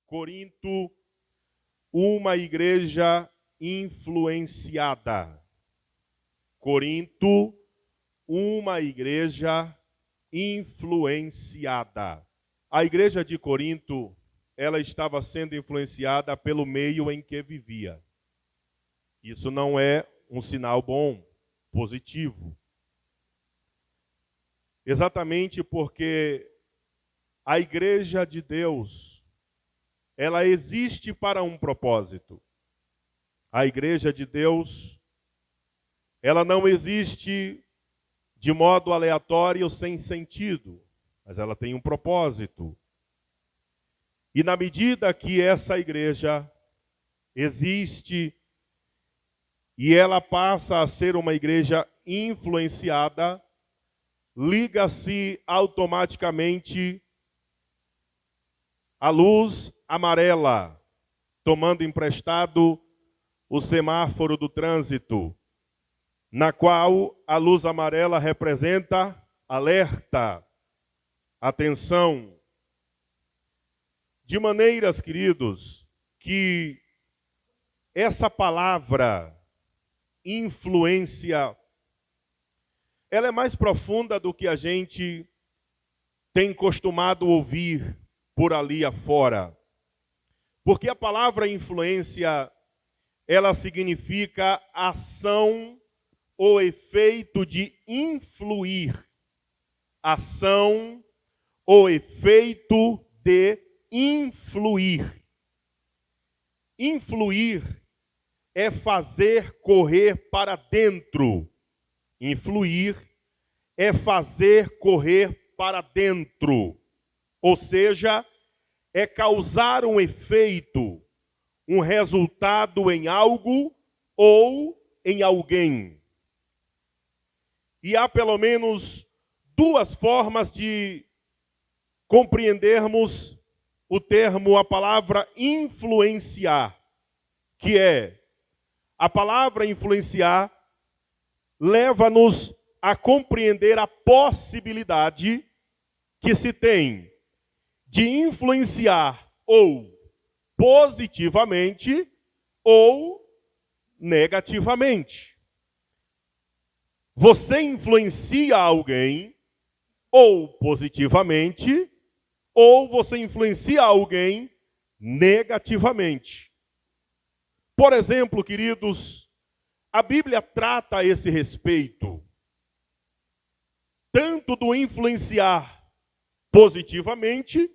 Corinto, uma igreja influenciada. Corinto, uma igreja influenciada. A igreja de Corinto, ela estava sendo influenciada pelo meio em que vivia. Isso não é um sinal bom, positivo. Exatamente porque a igreja de Deus, ela existe para um propósito. A igreja de Deus, ela não existe de modo aleatório, sem sentido, mas ela tem um propósito. E na medida que essa igreja existe e ela passa a ser uma igreja influenciada, liga-se automaticamente a luz amarela, tomando emprestado o semáforo do trânsito, na qual a luz amarela representa alerta, atenção. De maneiras, queridos, que essa palavra influência, ela é mais profunda do que a gente tem costumado ouvir por ali afora. Porque a palavra influência, ela significa ação ou efeito de influir. Ação ou efeito de influir. Influir é fazer correr para dentro. Influir é fazer correr para dentro. Ou seja, é causar um efeito, um resultado em algo ou em alguém. E há pelo menos duas formas de compreendermos o termo, a palavra influenciar, que é a palavra influenciar leva-nos a compreender a possibilidade que se tem de influenciar ou positivamente ou negativamente. Você influencia alguém ou positivamente ou você influencia alguém negativamente. Por exemplo, queridos, a Bíblia trata a esse respeito, tanto do influenciar positivamente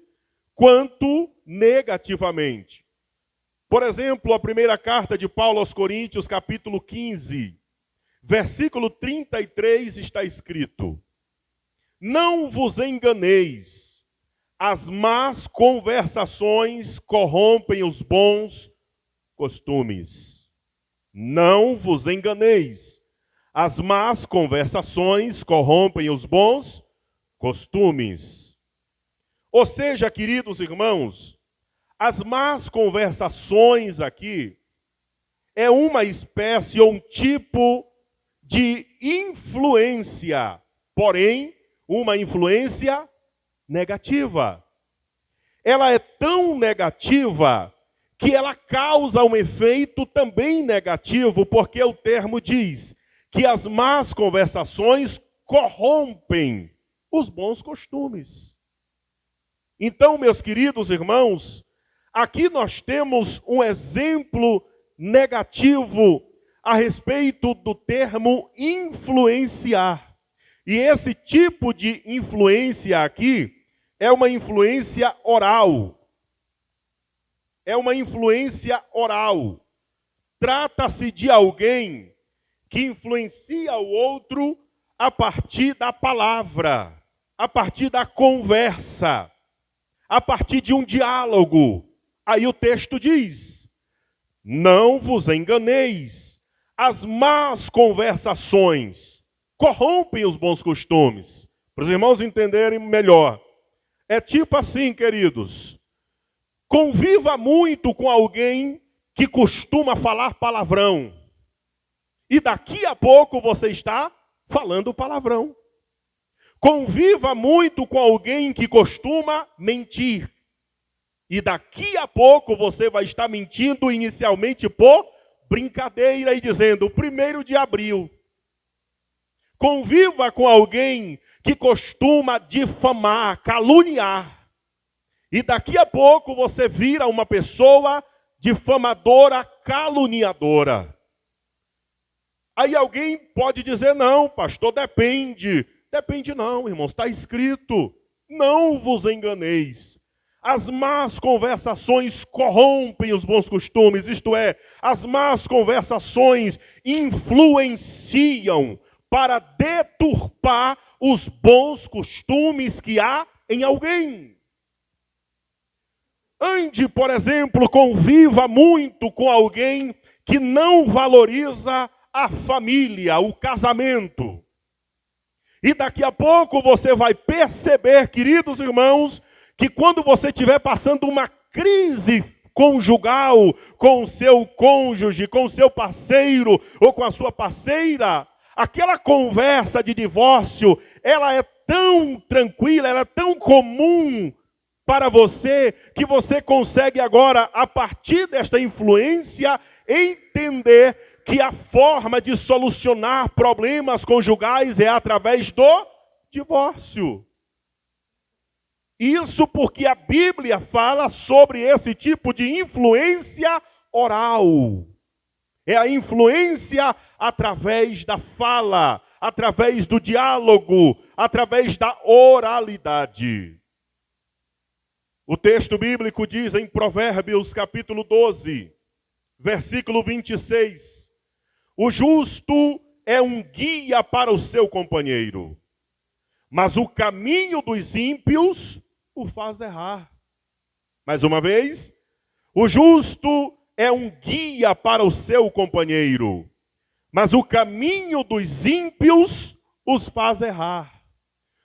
quanto negativamente. Por exemplo, a primeira carta de Paulo aos Coríntios, capítulo 15, versículo 33, está escrito: não vos enganeis, as más conversações corrompem os bons costumes. Não vos enganeis, as más conversações corrompem os bons costumes. Ou seja, queridos irmãos, as más conversações aqui é uma espécie ou um tipo de influência, porém, uma influência negativa. Ela é tão negativa que ela causa um efeito também negativo, porque o termo diz que as más conversações corrompem os bons costumes. Então, meus queridos irmãos, aqui nós temos um exemplo negativo a respeito do termo influenciar. E esse tipo de influência aqui é uma influência oral. É uma influência oral. Trata-se de alguém que influencia o outro a partir da palavra, a partir da conversa, a partir de um diálogo. Aí o texto diz: não vos enganeis, as más conversações corrompem os bons costumes. Para os irmãos entenderem melhor, é tipo assim, queridos: conviva muito com alguém que costuma falar palavrão, e daqui a pouco você está falando palavrão. Conviva muito com alguém que costuma mentir, E daqui a pouco você vai estar mentindo inicialmente por brincadeira e dizendo, 1º de abril. Conviva com alguém que costuma difamar, caluniar. E daqui a pouco você vira uma pessoa difamadora, caluniadora. Aí alguém pode dizer, não, pastor, depende. Depende não, irmãos, está escrito. Não vos enganeis. As más conversações corrompem os bons costumes, isto é, as más conversações influenciam para deturpar os bons costumes que há em alguém. Ande, por exemplo, conviva muito com alguém que não valoriza a família, o casamento. E daqui a pouco você vai perceber, queridos irmãos, que quando você estiver passando uma crise conjugal com o seu cônjuge, com o seu parceiro ou com a sua parceira, aquela conversa de divórcio, ela é tão tranquila, ela é tão comum para você, que você consegue agora, a partir desta influência, entender que a forma de solucionar problemas conjugais é através do divórcio. Isso porque a Bíblia fala sobre esse tipo de influência oral. É a influência através da fala, através do diálogo, através da oralidade. O texto bíblico diz em Provérbios capítulo 12, versículo 26, o justo é um guia para o seu companheiro, mas o caminho dos ímpios o faz errar. Mais uma vez, o justo é um guia para o seu companheiro, mas o caminho dos ímpios os faz errar.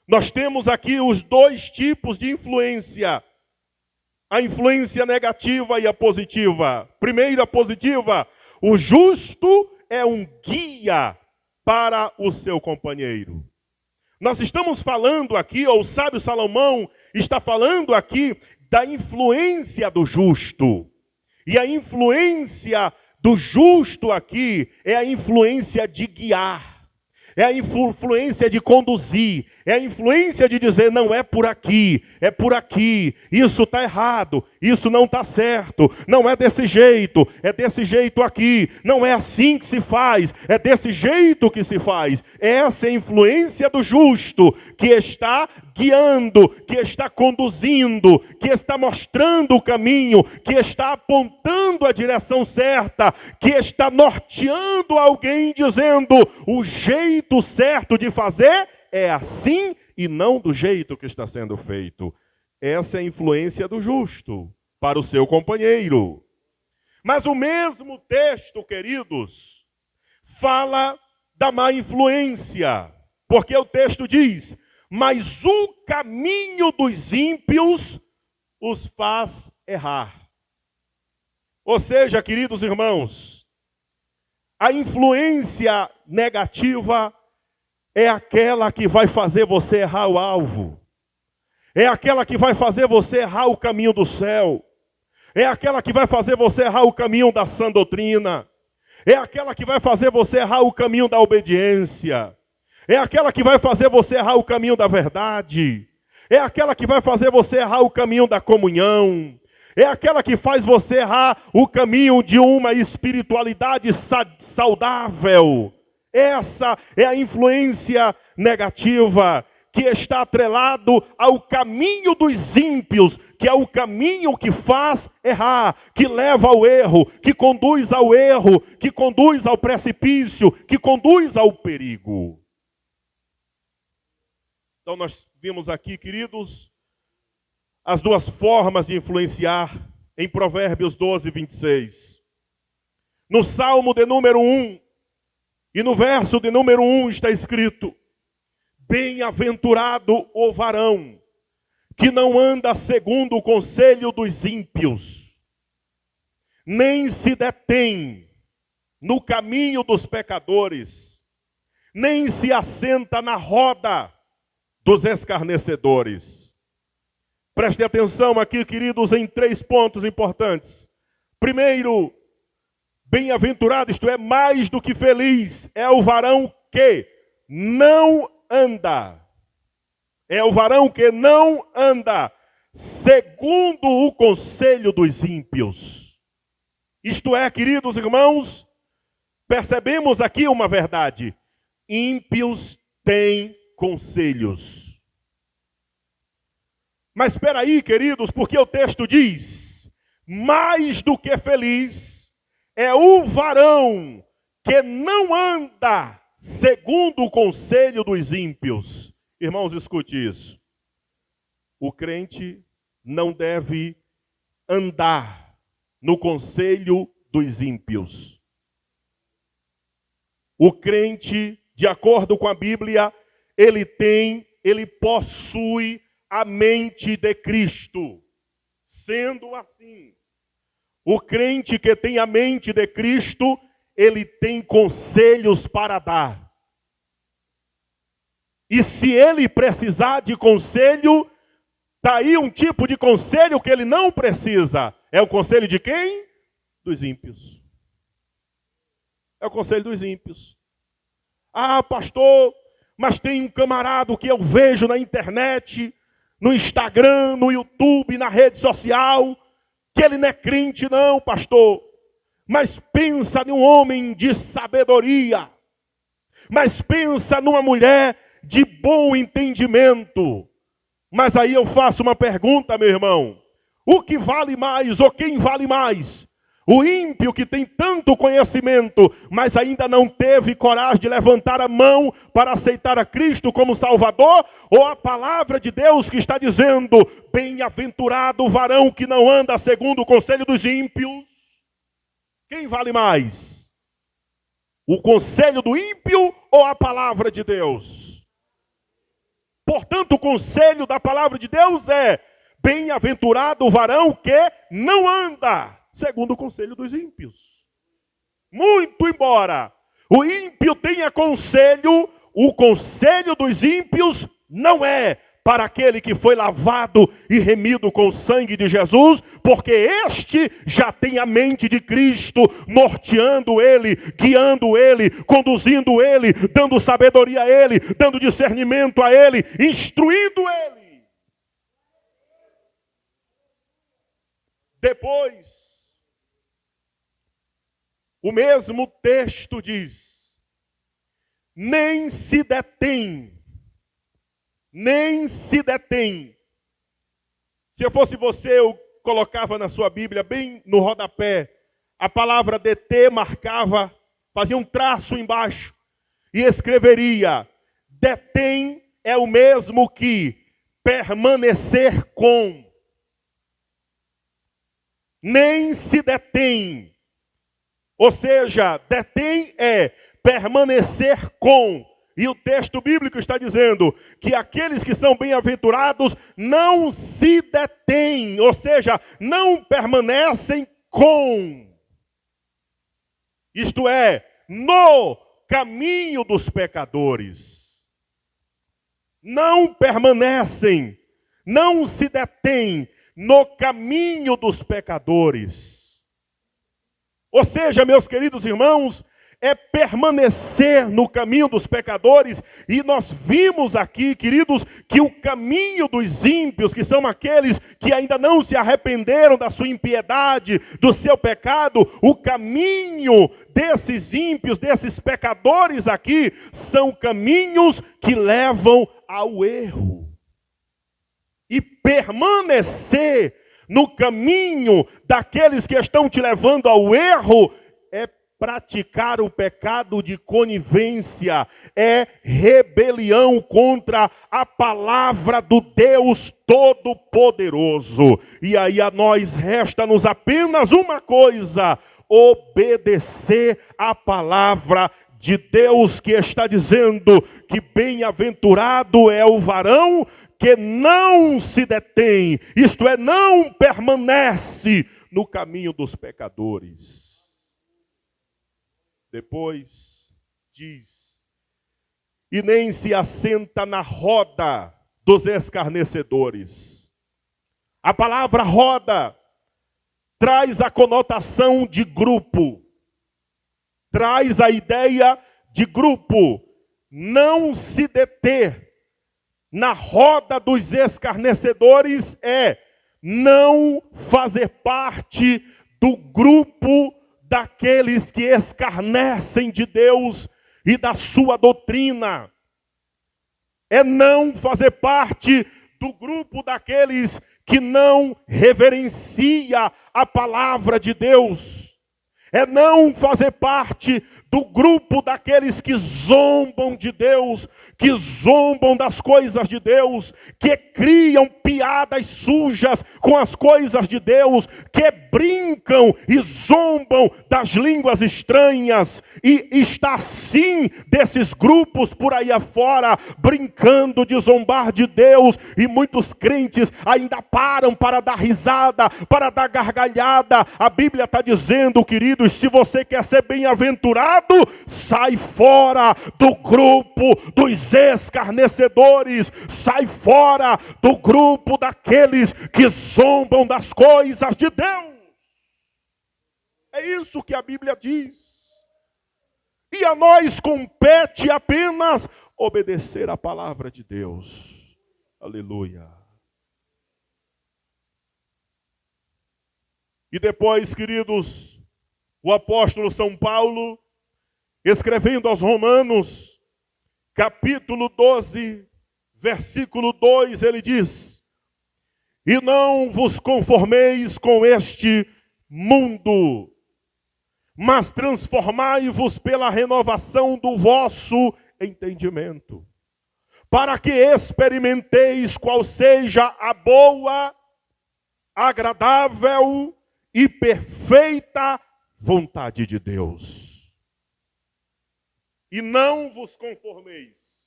Nós temos aqui os dois tipos de influência, a influência negativa e a positiva. Primeiro, a positiva, o justo é um guia para o seu companheiro. Nós estamos falando aqui, ou o sábio Salomão está falando aqui da influência do justo. E a influência do justo aqui é a influência de guiar. É a influência de conduzir, é a influência de dizer, não é por aqui, isso está errado, isso não está certo, não é desse jeito, é desse jeito aqui, não é assim que se faz, é desse jeito que se faz. Essa é a influência do justo, que está guiando, que está conduzindo, que está mostrando o caminho, que está apontando a direção certa, que está norteando alguém dizendo, o jeito certo de fazer é assim e não do jeito que está sendo feito. Essa é a influência do justo para o seu companheiro. Mas o mesmo texto, queridos, fala da má influência, porque o texto diz, mas o caminho dos ímpios os faz errar. Ou seja, queridos irmãos, a influência negativa é aquela que vai fazer você errar o alvo. É aquela que vai fazer você errar o caminho do céu. É aquela que vai fazer você errar o caminho da sã doutrina. É aquela que vai fazer você errar o caminho da obediência. É aquela que vai fazer você errar o caminho da verdade. É aquela que vai fazer você errar o caminho da comunhão. É aquela que faz você errar o caminho de uma espiritualidade saudável. Essa é a influência negativa que está atrelado ao caminho dos ímpios, que é o caminho que faz errar, que leva ao erro, que conduz ao erro, que conduz ao precipício, que conduz ao perigo. Então nós vimos aqui, queridos, as duas formas de influenciar em Provérbios 12, 26. No Salmo de número 1 e no verso de número 1 está escrito, bem-aventurado o varão que não anda segundo o conselho dos ímpios, nem se detém no caminho dos pecadores, nem se assenta na roda dos escarnecedores. Prestem atenção aqui, queridos, em 3 pontos importantes. Primeiro, bem-aventurado, isto é, mais do que feliz, é o varão que não anda. É o varão que não anda segundo o conselho dos ímpios. Isto é, queridos irmãos, percebemos aqui uma verdade. Ímpios têm conselhos. Mas espera aí, queridos, porque o texto diz: mais do que feliz é o varão que não anda segundo o conselho dos ímpios. Irmãos, escute isso. O crente não deve andar no conselho dos ímpios. O crente, de acordo com a Bíblia, ele possui a mente de Cristo. Sendo assim, o crente que tem a mente de Cristo, ele tem conselhos para dar. E se ele precisar de conselho, está aí um tipo de conselho que ele não precisa. É o conselho de quem? Dos ímpios. É o conselho dos ímpios. Ah, pastor, mas tem um camarada que eu vejo na internet, no Instagram, no YouTube, na rede social, que ele não é crente não, pastor. Mas pensa em um homem de sabedoria. Mas pensa numa mulher de bom entendimento. Mas aí eu faço uma pergunta, meu irmão. O que vale mais, ou quem vale mais? O ímpio que tem tanto conhecimento, mas ainda não teve coragem de levantar a mão para aceitar a Cristo como Salvador? Ou a palavra de Deus que está dizendo: bem-aventurado o varão que não anda segundo o conselho dos ímpios? Quem vale mais? O conselho do ímpio ou a palavra de Deus? Portanto, o conselho da palavra de Deus é: bem-aventurado o varão que não anda segundo o conselho dos ímpios. Muito embora o ímpio tenha conselho, o conselho dos ímpios não é para aquele que foi lavado e remido com o sangue de Jesus, porque este já tem a mente de Cristo, norteando ele, guiando ele, conduzindo ele, dando sabedoria a ele, dando discernimento a ele, instruindo ele. Depois, o mesmo texto diz: nem se detém. Se eu fosse você, eu colocava na sua Bíblia, bem no rodapé, a palavra deter, marcava, fazia um traço embaixo e escreveria: detém é o mesmo que permanecer com. Nem se detém. Ou seja, detém é permanecer com. E o texto bíblico está dizendo que aqueles que são bem-aventurados não se detêm, ou seja, não permanecem com. Isto é, no caminho dos pecadores. Não permanecem, não se detêm no caminho dos pecadores. Ou seja, meus queridos irmãos, é permanecer no caminho dos pecadores. E nós vimos aqui, queridos, que o caminho dos ímpios, que são aqueles que ainda não se arrependeram da sua impiedade, do seu pecado, o caminho desses ímpios, desses pecadores aqui, são caminhos que levam ao erro. E permanecer no caminho daqueles que estão te levando ao erro é praticar o pecado de conivência, é rebelião contra a palavra do Deus Todo-Poderoso. E aí a nós resta-nos apenas uma coisa: obedecer a palavra de Deus, que está dizendo que bem-aventurado é o varão que não se detém, isto é, não permanece no caminho dos pecadores. Depois diz: e nem se assenta na roda dos escarnecedores. A palavra roda traz a conotação de grupo, traz a ideia de grupo. Não se deter na roda dos escarnecedores é não fazer parte do grupo daqueles que escarnecem de Deus e da sua doutrina. É não fazer parte do grupo daqueles que não reverencia a palavra de Deus. É não fazer parte do grupo daqueles que zombam de Deus, que zombam das coisas de Deus, que criam piadas sujas com as coisas de Deus, que brincam e zombam das línguas estranhas, e está sim desses grupos por aí afora, brincando de zombar de Deus, e muitos crentes ainda param para dar risada, para dar gargalhada. A Bíblia está dizendo, queridos, se você quer ser bem-aventurado, sai fora do grupo dos escarnecedores, sai fora do grupo daqueles que zombam das coisas de Deus. É isso que a Bíblia diz. E a nós compete apenas obedecer a palavra de Deus. Aleluia. E depois, queridos, o apóstolo São Paulo, escrevendo aos Romanos, capítulo 12, versículo 2, ele diz: e não vos conformeis com este mundo, mas transformai-vos pela renovação do vosso entendimento, para que experimenteis qual seja a boa, agradável e perfeita vontade de Deus. E não vos conformeis.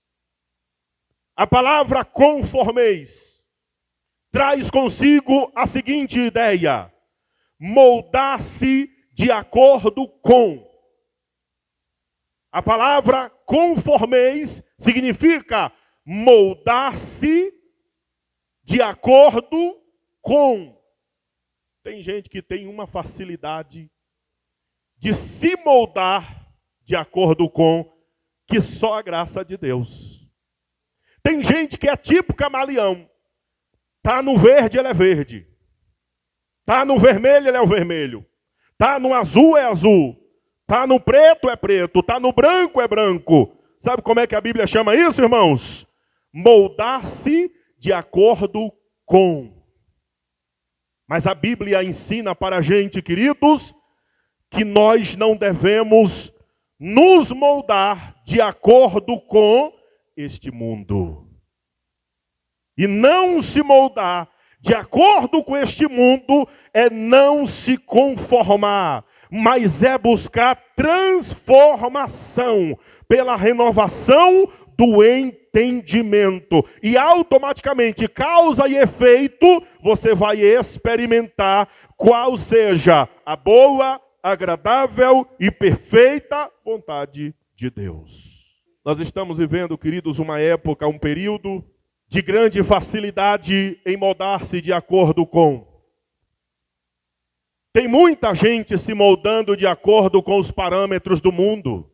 A palavra conformeis traz consigo a seguinte ideia: moldar-se de acordo com. A palavra conformeis significa moldar-se de acordo com. Tem gente que tem uma facilidade de se moldar de acordo com que só a graça de Deus. Tem gente que é tipo camaleão. Tá no verde, ele é verde. Tá no vermelho, ele é o vermelho. Tá no azul, é azul. Tá no preto, é preto. Tá no branco, é branco. Sabe como é que a Bíblia chama isso, irmãos? Moldar-se de acordo com. Mas a Bíblia ensina para a gente, queridos, que nós não devemos nos moldar de acordo com este mundo. E não se moldar de acordo com este mundo é não se conformar, mas é buscar transformação pela renovação do entendimento. E automaticamente, causa e efeito, você vai experimentar qual seja a boa, agradável e perfeita vontade de Deus. Nós estamos vivendo, queridos, uma época, um período de grande facilidade em moldar-se de acordo com. Tem muita gente se moldando de acordo com os parâmetros do mundo.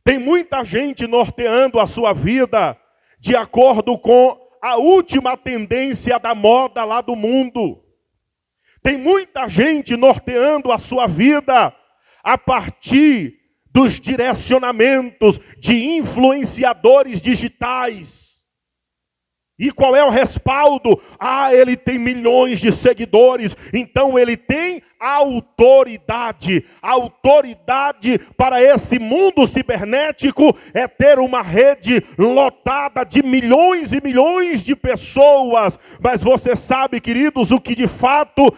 Tem muita gente norteando a sua vida de acordo com a última tendência da moda lá do mundo. Tem muita gente norteando a sua vida a partir dos direcionamentos de influenciadores digitais. E qual é o respaldo? Ele tem milhões de seguidores, então ele tem autoridade. A autoridade para esse mundo cibernético é ter uma rede lotada de milhões e milhões de pessoas. Mas você sabe, queridos, o que de fato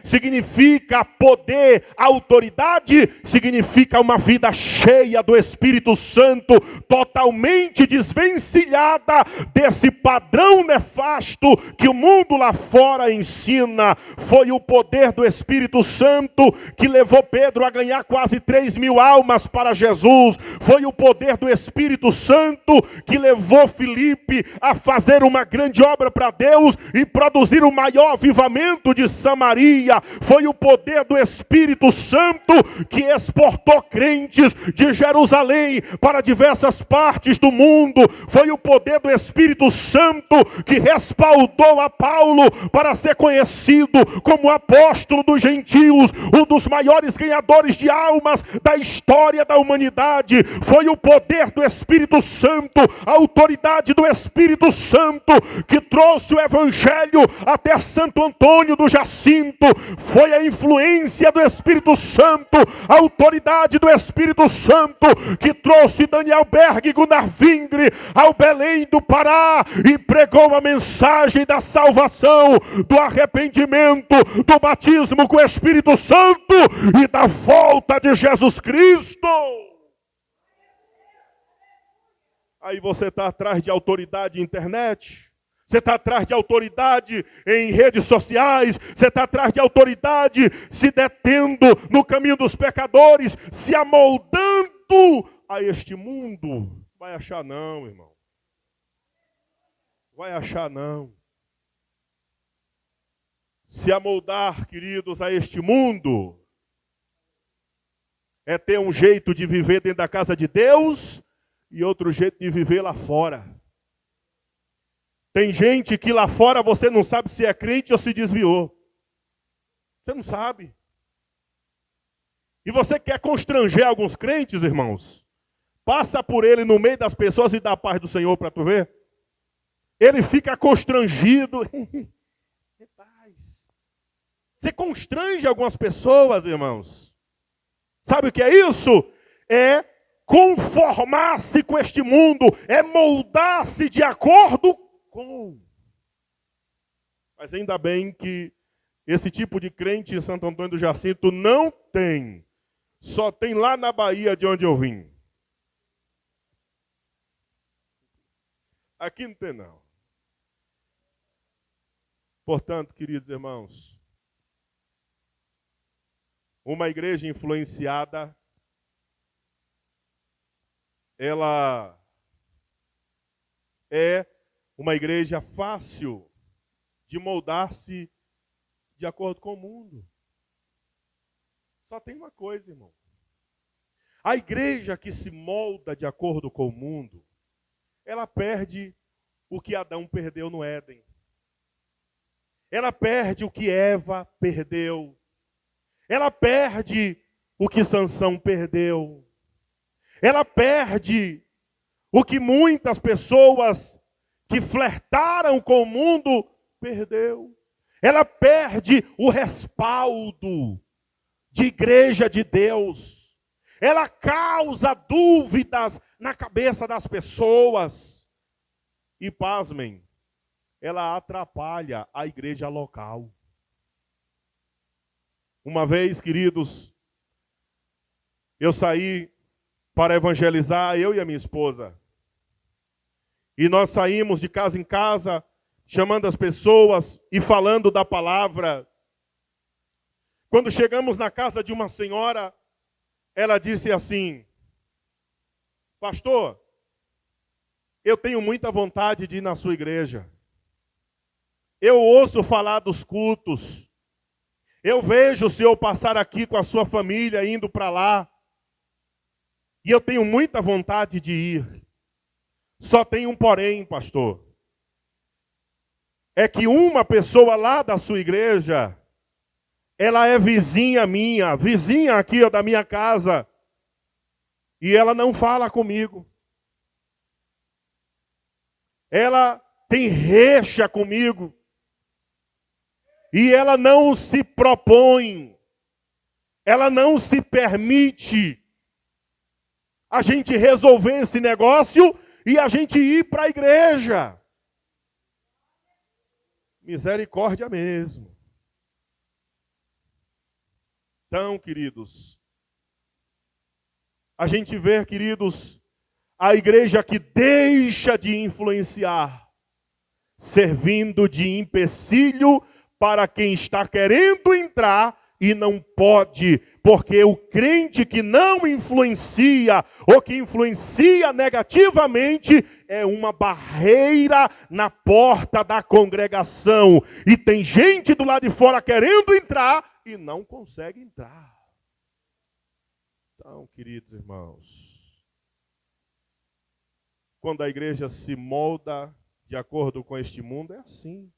significa poder, autoridade? Significa uma vida cheia do Espírito Santo, totalmente desvencilhada desse padrão nefasto que o mundo lá fora ensina. Foi o poder do Espírito Espírito Santo que levou Pedro a ganhar quase 3.000 almas para Jesus. Foi o poder do Espírito Santo que levou Filipe a fazer uma grande obra para Deus e produzir o maior avivamento de Samaria. Foi o poder do Espírito Santo que exportou crentes de Jerusalém para diversas partes do mundo. Foi o poder do Espírito Santo que respaldou a Paulo para ser conhecido como apóstolo dos gentios, um dos maiores ganhadores de almas da história da humanidade. Foi o poder do Espírito Santo, a autoridade do Espírito Santo que trouxe o evangelho até Santo Antônio do Jacinto. Foi a influência do Espírito Santo, a autoridade do Espírito Santo que trouxe Daniel Berg e Gunnar Vingre ao Belém do Pará e pregou a mensagem da salvação, do arrependimento, do batismo com o Espírito Santo e da volta de Jesus Cristo. Aí você está atrás de autoridade na internet, você está atrás de autoridade em redes sociais, você está atrás de autoridade se detendo no caminho dos pecadores, se amoldando a este mundo. Vai achar não, irmão. Vai achar não. Se amoldar, queridos, a este mundo é ter um jeito de viver dentro da casa de Deus e outro jeito de viver lá fora. Tem gente que lá fora você não sabe se é crente ou se desviou. Você não sabe. E você quer constranger alguns crentes, irmãos? Passa por ele no meio das pessoas e dá a paz do Senhor para tu ver. Ele fica constrangido. É paz. Você constrange algumas pessoas, irmãos. Sabe o que é isso? É conformar-se com este mundo. É moldar-se de acordo com. Mas ainda bem que esse tipo de crente em Santo Antônio do Jacinto não tem. Só tem lá na Bahia de onde eu vim. Aqui não tem não. Portanto, queridos irmãos, uma igreja influenciada, ela é uma igreja fácil de moldar-se de acordo com o mundo. Só tem uma coisa, irmão. A igreja que se molda de acordo com o mundo, ela perde o que Adão perdeu no Éden. Ela perde o que Eva perdeu. Ela perde o que Sansão perdeu. Ela perde o que muitas pessoas que flertaram com o mundo perdeu. Ela perde o respaldo de igreja de Deus. Ela causa dúvidas na cabeça das pessoas. E pasmem, ela atrapalha a igreja local. Uma vez, queridos, eu saí para evangelizar, eu e a minha esposa. E nós saímos de casa em casa, chamando as pessoas e falando da palavra. Quando chegamos na casa de uma senhora, ela disse assim: pastor, eu tenho muita vontade de ir na sua igreja. Eu ouço falar dos cultos. Eu vejo o senhor passar aqui com a sua família, indo para lá. E eu tenho muita vontade de ir. Só tem um porém, pastor. É que uma pessoa lá da sua igreja, ela é vizinha minha, vizinha aqui ó, da minha casa. E ela não fala comigo. Ela tem rixa comigo. E ela não se propõe, ela não se permite a gente resolver esse negócio e a gente ir para a igreja. Misericórdia mesmo. Então, queridos, a gente vê, queridos, a igreja que deixa de influenciar, servindo de empecilho para quem está querendo entrar e não pode, porque o crente que não influencia, ou que influencia negativamente, é uma barreira na porta da congregação. E tem gente do lado de fora querendo entrar e não consegue entrar. Então, queridos irmãos, quando a igreja se molda de acordo com este mundo, é assim.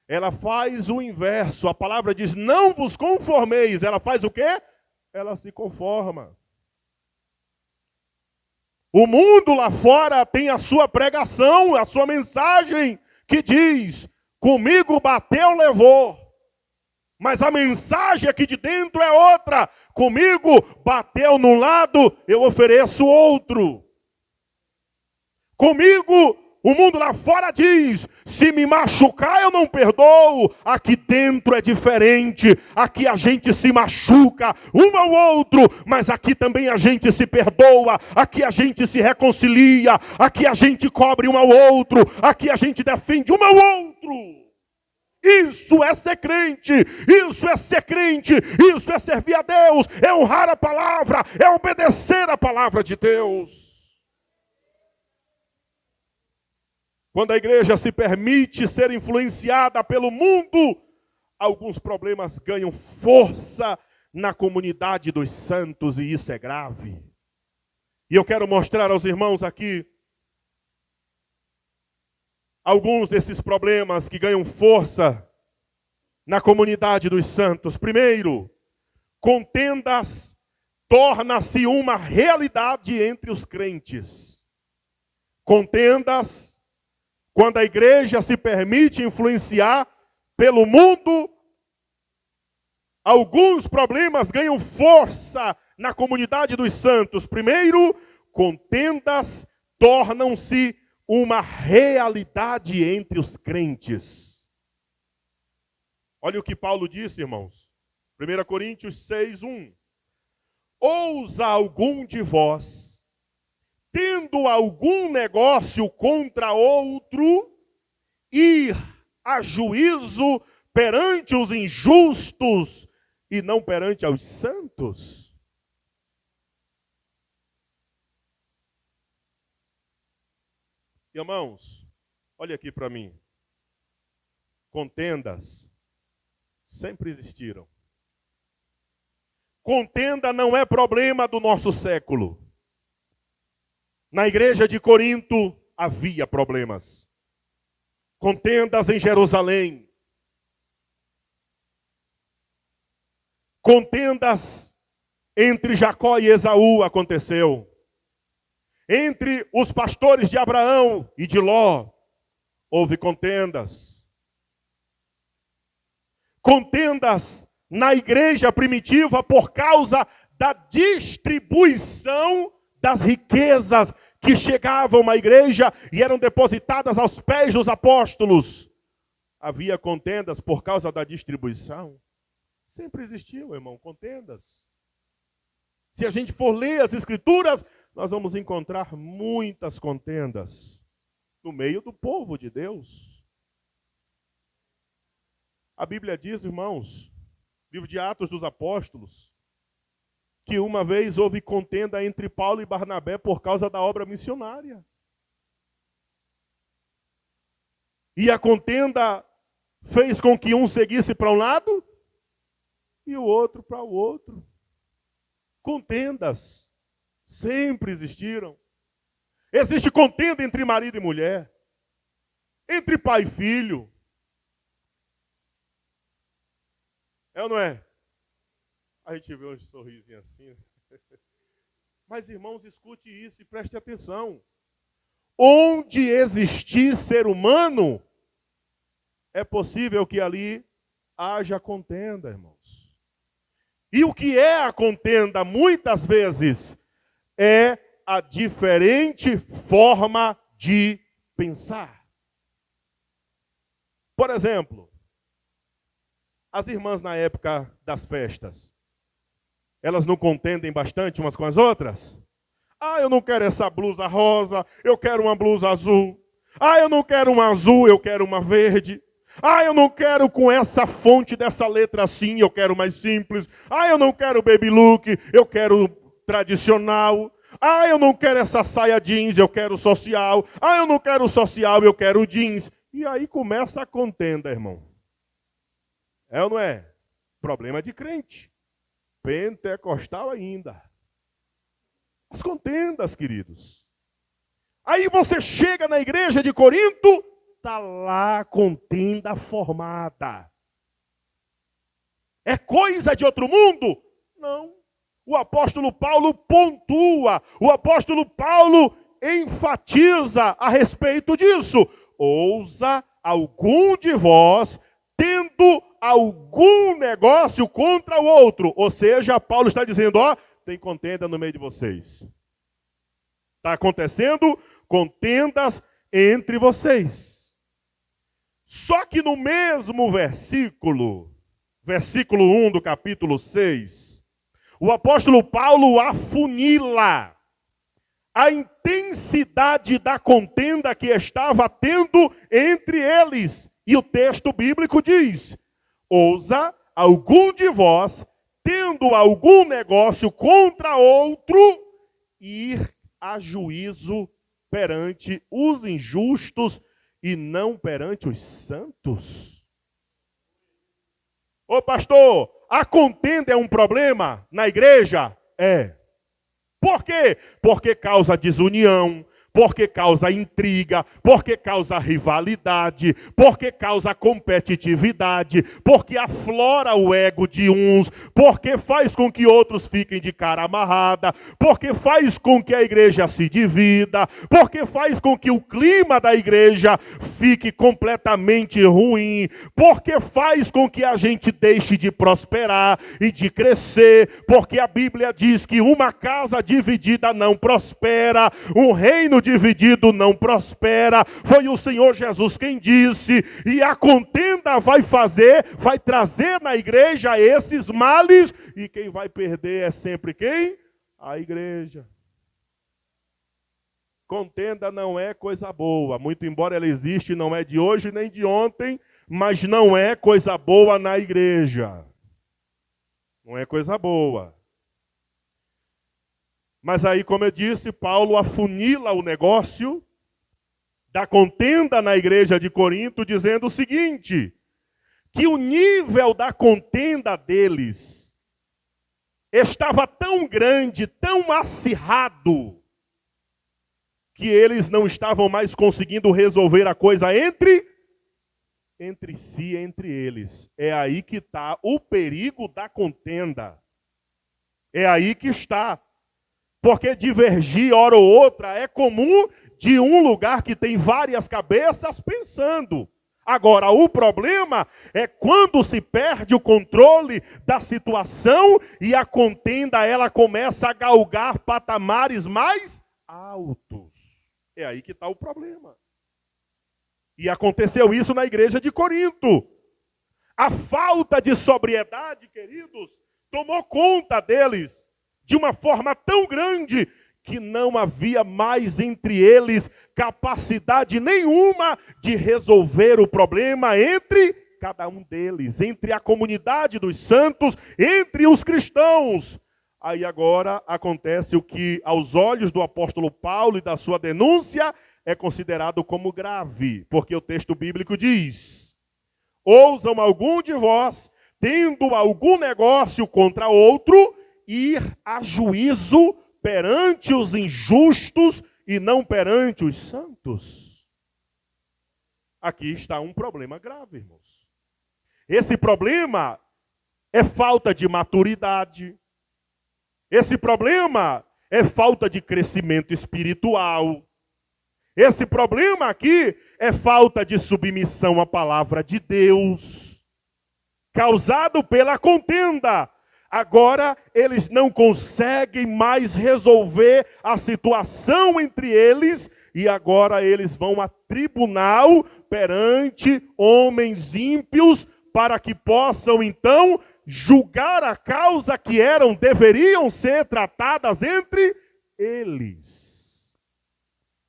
Ela faz o inverso. A palavra diz, não vos conformeis. Ela faz o quê? Ela se conforma. O mundo lá fora tem a sua pregação, a sua mensagem, que diz, comigo bateu, levou. Mas a mensagem aqui de dentro é outra. Comigo bateu num lado, eu ofereço outro. Comigo, o mundo lá fora diz, se me machucar eu não perdoo. Aqui dentro é diferente. Aqui a gente se machuca um ao outro, mas aqui também a gente se perdoa. Aqui a gente se reconcilia. Aqui a gente cobre um ao outro. Aqui a gente defende um ao outro. Isso é ser crente, isso é ser crente, isso é servir a Deus, é honrar a palavra, é obedecer a palavra de Deus. Quando a igreja se permite ser influenciada pelo mundo, alguns problemas ganham força na comunidade dos santos e isso é grave. E eu quero mostrar aos irmãos aqui alguns desses problemas que ganham força na comunidade dos santos. Primeiro, contendas torna-se uma realidade entre os crentes. Contendas, quando a igreja se permite influenciar pelo mundo, alguns problemas ganham força na comunidade dos santos. Primeiro, contendas tornam-se uma realidade entre os crentes. Olha o que Paulo disse, irmãos. 1 Coríntios 6:1. Ousa algum de vós, tendo algum negócio contra outro, ir a juízo perante os injustos e não perante os santos? Irmãos, olha aqui para mim. Contendas sempre existiram. Contenda não é problema do nosso século. Na igreja de Corinto havia problemas. Contendas em Jerusalém. Contendas entre Jacó e Esaú aconteceu. Entre os pastores de Abraão e de Ló, houve contendas. Contendas na igreja primitiva por causa da distribuição das riquezas que chegavam à igreja e eram depositadas aos pés dos apóstolos. Havia contendas por causa da distribuição. Sempre existiu, irmão, contendas. Se a gente for ler as Escrituras, nós vamos encontrar muitas contendas no meio do povo de Deus. A Bíblia diz, irmãos, livro de Atos dos Apóstolos, que uma vez houve contenda entre Paulo e Barnabé por causa da obra missionária. E a contenda fez com que um seguisse para um lado e o outro para o outro. Contendas sempre existiram. Existe contenda entre marido e mulher, entre pai e filho. É ou não é? A gente vê uns sorrisinhos assim. Mas, irmãos, escute isso e preste atenção. Onde existir ser humano, é possível que ali haja contenda, irmãos. E o que é a contenda, muitas vezes, é a diferente forma de pensar. Por exemplo, as irmãs na época das festas, elas não contendem bastante umas com as outras? Ah, eu não quero essa blusa rosa, eu quero uma blusa azul. Ah, eu não quero uma azul, eu quero uma verde. Ah, eu não quero com essa fonte dessa letra assim, eu quero mais simples. Ah, eu não quero baby look, eu quero tradicional. Ah, eu não quero essa saia jeans, eu quero social. Ah, eu não quero social, eu quero jeans. E aí começa a contenda, irmão. É ou não é? Problema de crente. Pentecostal ainda. As contendas, queridos. Aí você chega na igreja de Corinto, está lá a contenda formada. É coisa de outro mundo? Não. O apóstolo Paulo pontua, o apóstolo Paulo enfatiza a respeito disso. Ousa algum de vós tendo algum negócio contra o outro. Ou seja, Paulo está dizendo, ó, tem contenda no meio de vocês. Está acontecendo contendas entre vocês. Só que no mesmo versículo 1 do capítulo 6, o apóstolo Paulo afunila a intensidade da contenda que estava tendo entre eles. E o texto bíblico diz, ousa algum de vós, tendo algum negócio contra outro, ir a juízo perante os injustos e não perante os santos? Ô pastor, a contenda é um problema na igreja? É. Por quê? Porque causa desunião, porque causa intriga, porque causa rivalidade, porque causa competitividade, porque aflora o ego de uns, porque faz com que outros fiquem de cara amarrada, porque faz com que a igreja se divida, porque faz com que o clima da igreja fique completamente ruim, porque faz com que a gente deixe de prosperar e de crescer, porque a Bíblia diz que uma casa dividida não prospera, um reino dividido não prospera. Foi o Senhor Jesus quem disse, e a contenda vai trazer na igreja esses males, e quem vai perder é sempre quem? A igreja. Contenda não é coisa boa, muito embora ela existe, não é de hoje nem de ontem, mas não é coisa boa na igreja. Não é coisa boa. Mas aí, como eu disse, Paulo afunila o negócio da contenda na igreja de Corinto, dizendo o seguinte, que o nível da contenda deles estava tão grande, tão acirrado, que eles não estavam mais conseguindo resolver a coisa entre si, entre eles. É aí que está o perigo da contenda. É aí que está. Porque divergir hora ou outra é comum de um lugar que tem várias cabeças pensando. Agora, o problema é quando se perde o controle da situação e a contenda ela começa a galgar patamares mais altos. É aí que está o problema. E aconteceu isso na igreja de Corinto. A falta de sobriedade, queridos, tomou conta deles de uma forma tão grande que não havia mais entre eles capacidade nenhuma de resolver o problema entre cada um deles, entre a comunidade dos santos, entre os cristãos. Aí agora acontece o que aos olhos do apóstolo Paulo e da sua denúncia é considerado como grave, porque o texto bíblico diz, ousam algum de vós, tendo algum negócio contra outro, ir a juízo perante os injustos e não perante os santos. Aqui está um problema grave, irmãos. Esse problema é falta de maturidade. Esse problema é falta de crescimento espiritual. Esse problema aqui é falta de submissão à palavra de Deus, causado pela contenda. Agora eles não conseguem mais resolver a situação entre eles e agora eles vão a tribunal perante homens ímpios para que possam então julgar a causa que deveriam ser tratadas entre eles.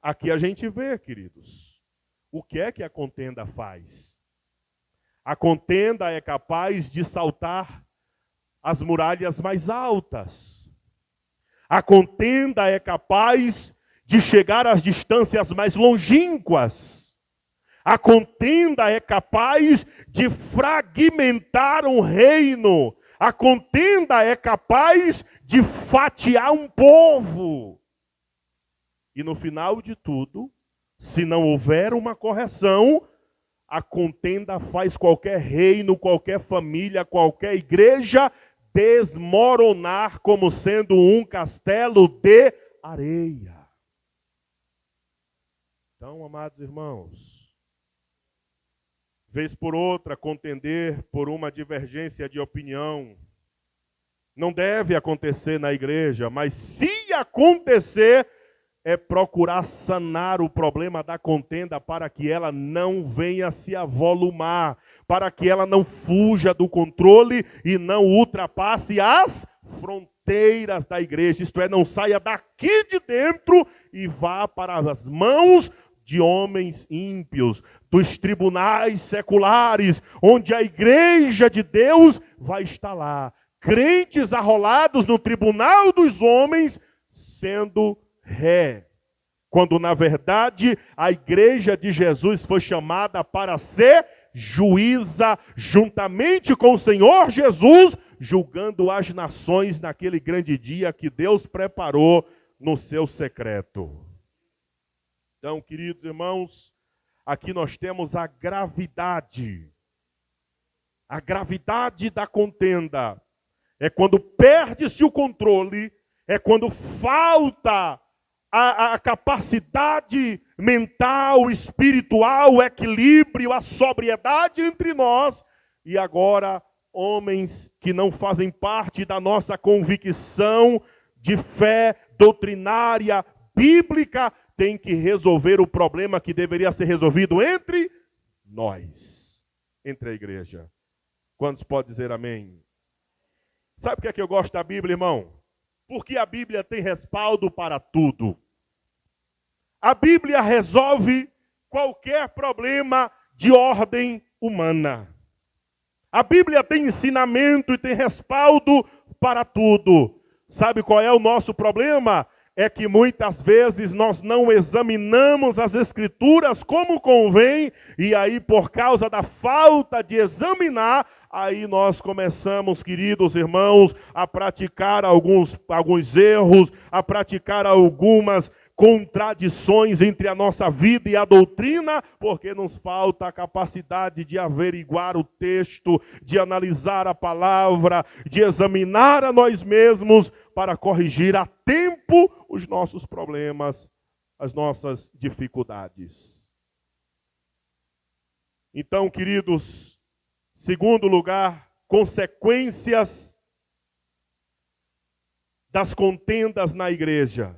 Aqui a gente vê, queridos, o que é que a contenda faz? A contenda é capaz de saltar as muralhas mais altas. A contenda é capaz de chegar às distâncias mais longínquas. A contenda é capaz de fragmentar um reino. A contenda é capaz de fatiar um povo. E no final de tudo, se não houver uma correção, a contenda faz qualquer reino, qualquer família, qualquer igreja desmoronar como sendo um castelo de areia. Então, amados irmãos, vez por outra, contender por uma divergência de opinião não deve acontecer na igreja, mas se acontecer, é procurar sanar o problema da contenda para que ela não venha se avolumar, para que ela não fuja do controle e não ultrapasse as fronteiras da igreja, isto é, não saia daqui de dentro e vá para as mãos de homens ímpios, dos tribunais seculares, onde a igreja de Deus vai estar lá, crentes arrolados no tribunal dos homens, sendo ré, quando na verdade a igreja de Jesus foi chamada para ser juíza juntamente com o Senhor Jesus, julgando as nações naquele grande dia que Deus preparou no seu secreto. Então, queridos irmãos, aqui nós temos a gravidade da contenda. É quando perde-se o controle, é quando falta a capacidade mental, espiritual, o equilíbrio, a sobriedade entre nós. E agora, homens que não fazem parte da nossa convicção de fé doutrinária, bíblica, têm que resolver o problema que deveria ser resolvido entre nós, entre a igreja. Quantos podem dizer amém? Sabe o que é que eu gosto da Bíblia, irmão? Porque a Bíblia tem respaldo para tudo. A Bíblia resolve qualquer problema de ordem humana. A Bíblia tem ensinamento e tem respaldo para tudo. Sabe qual é o nosso problema? É que muitas vezes nós não examinamos as Escrituras como convém, e aí por causa da falta de examinar, aí nós começamos, queridos irmãos, a praticar alguns erros, a praticar algumas contradições entre a nossa vida e a doutrina, porque nos falta a capacidade de averiguar o texto, de analisar a palavra, de examinar a nós mesmos para corrigir a tempo os nossos problemas, as nossas dificuldades. Então, queridos, segundo lugar, consequências das contendas na igreja.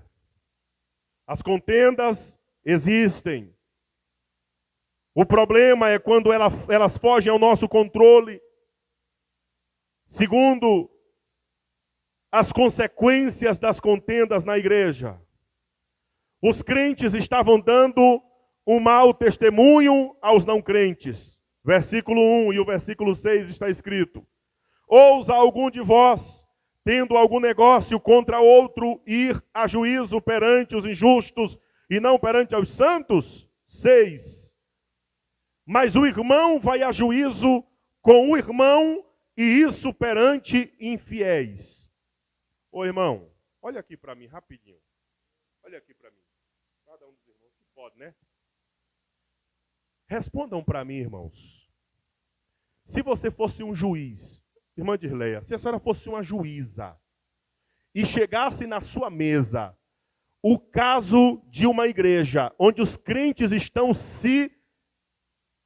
As contendas existem. O problema é quando elas fogem ao nosso controle. Segundo, as consequências das contendas na igreja. Os crentes estavam dando um mau testemunho aos não crentes. Versículo 1 e o versículo 6 está escrito: ousa algum de vós, tendo algum negócio contra outro, ir a juízo perante os injustos e não perante os santos? 6. Mas o irmão vai a juízo com o irmão, e isso perante infiéis. Ô irmão, olha aqui para mim rapidinho. Olha aqui para mim. Cada um dos irmãos que pode, né? Respondam para mim, irmãos. Se você fosse um juiz, irmã Dirleia, se a senhora fosse uma juíza e chegasse na sua mesa o caso de uma igreja onde os crentes estão se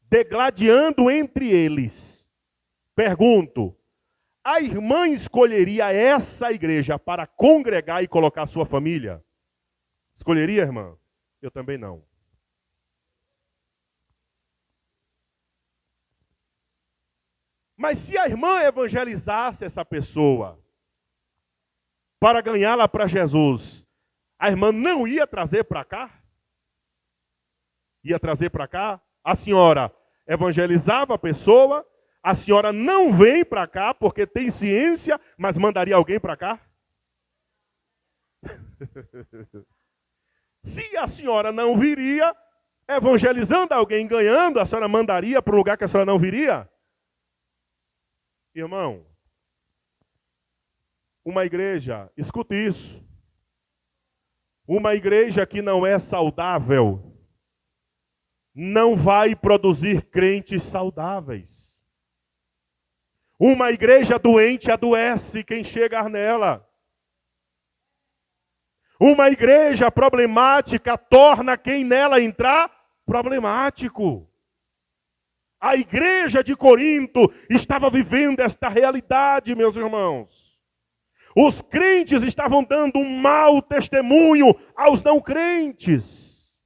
degladiando entre eles, pergunto, a irmã escolheria essa igreja para congregar e colocar sua família? Escolheria, irmã? Eu também não. Mas se a irmã evangelizasse essa pessoa para ganhá-la para Jesus, a irmã não ia trazer para cá? Ia trazer para cá? A senhora evangelizava a pessoa, a senhora não vem para cá porque tem ciência, mas mandaria alguém para cá? Se a senhora não viria, evangelizando alguém, ganhando, a senhora mandaria para um lugar que a senhora não viria? Irmão, uma igreja, escute isso, uma igreja que não é saudável, não vai produzir crentes saudáveis. Uma igreja doente adoece quem chegar nela. Uma igreja problemática torna quem nela entrar problemático. A igreja de Corinto estava vivendo esta realidade, meus irmãos. Os crentes estavam dando um mau testemunho aos não crentes.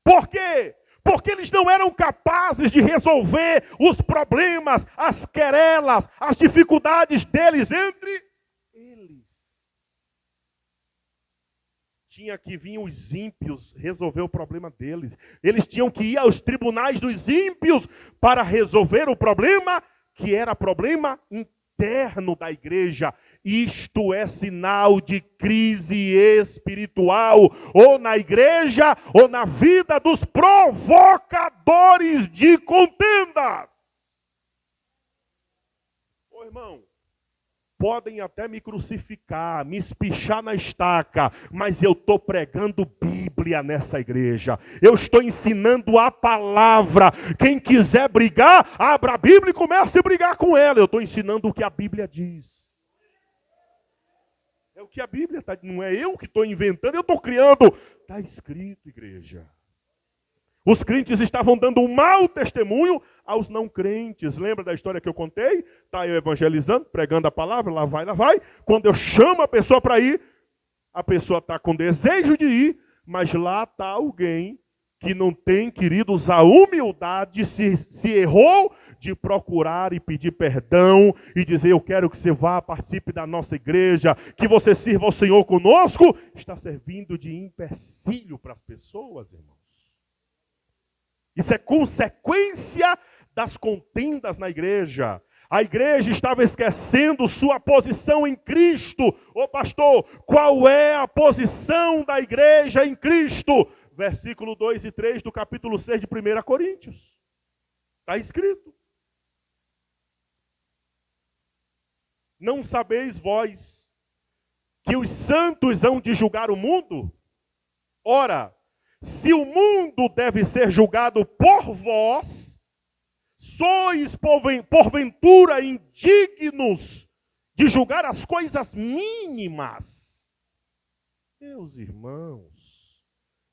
Por quê? Porque eles não eram capazes de resolver os problemas, as querelas, as dificuldades deles entre eles. Tinha que vir os ímpios resolver o problema deles. Eles tinham que ir aos tribunais dos ímpios para resolver o problema que era problema interno da igreja. Isto é sinal de crise espiritual, ou na igreja, ou na vida dos provocadores de contendas. Ô irmão, podem até me crucificar, me espichar na estaca, mas eu estou pregando Bíblia nessa igreja. Eu estou ensinando a palavra. Quem quiser brigar, abra a Bíblia e comece a brigar com ela. Eu estou ensinando o que a Bíblia diz. É o que a Bíblia está dizendo, não é eu que estou inventando, eu estou criando. Está escrito, igreja. Os crentes estavam dando um mau testemunho aos não crentes. Lembra da história que eu contei? Está eu evangelizando, pregando a palavra, lá vai, lá vai. Quando eu chamo a pessoa para ir, a pessoa está com desejo de ir, mas lá está alguém que não tem, queridos, a humildade, se errou de procurar e pedir perdão e dizer, eu quero que você vá, participe da nossa igreja, que você sirva ao Senhor conosco, está servindo de empecilho para as pessoas, irmãos. Isso é consequência das contendas na igreja. A igreja estava esquecendo sua posição em Cristo. Ô pastor, qual é a posição da igreja em Cristo? Versículo 2 e 3 do capítulo 6 de 1 Coríntios. Está escrito. Não sabeis vós que os santos hão de julgar o mundo? Ora, se o mundo deve ser julgado por vós, sois porventura indignos de julgar as coisas mínimas. Meus irmãos,